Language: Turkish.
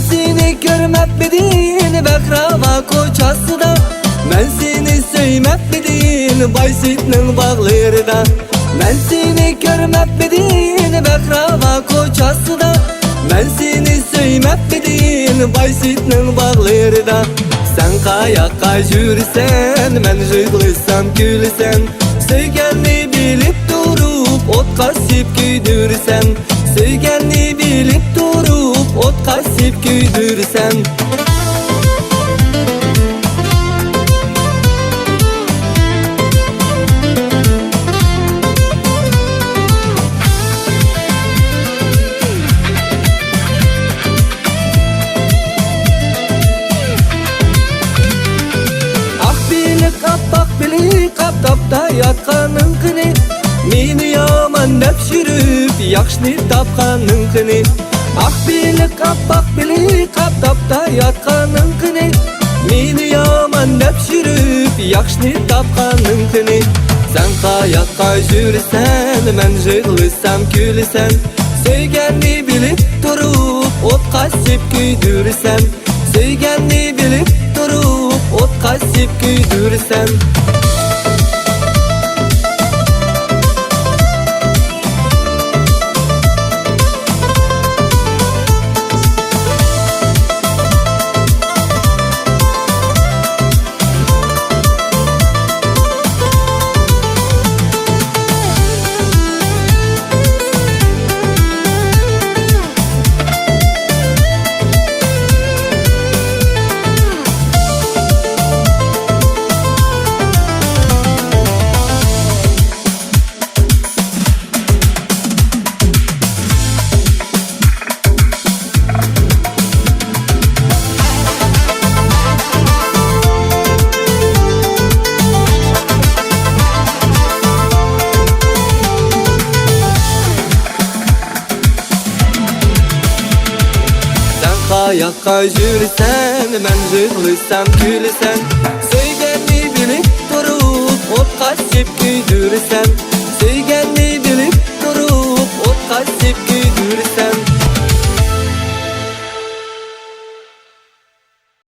seni görmepmidin Bakrava koçasıda. Ben seni söymepmidin Bayzit'nin bağlarında. Ben seni görmepmidin Bakrava koçasıda. Ben seni söymepmidin Bayzit'nin bağlarında. Sen kayakka jürsen, ben jığlısam gülsen. Söygenni bilip durup otka sip güydürsen. Söygenni bilip durup otka sip güydürsen. Kapak bilik kaptapta yatkanın kini. Meni yaman dep şürüp yakşni tapkanın kini. Ak bilik kapak bilik kaptapta yatkanın kini. Meni yaman dep şürüp yakşni tapkanın kini. Sen kayakka jürsen, ben jığlısam gülsen. Söygenni bilip durup otka sip güydürsen. Söygenni bilip durup otka sip güydürsen. Kayakka jürsen, ben jığlısam gülsen. Söygenni bilip durup otka sip güydürsen. Söygenni bilip durup otka sip güydürsen.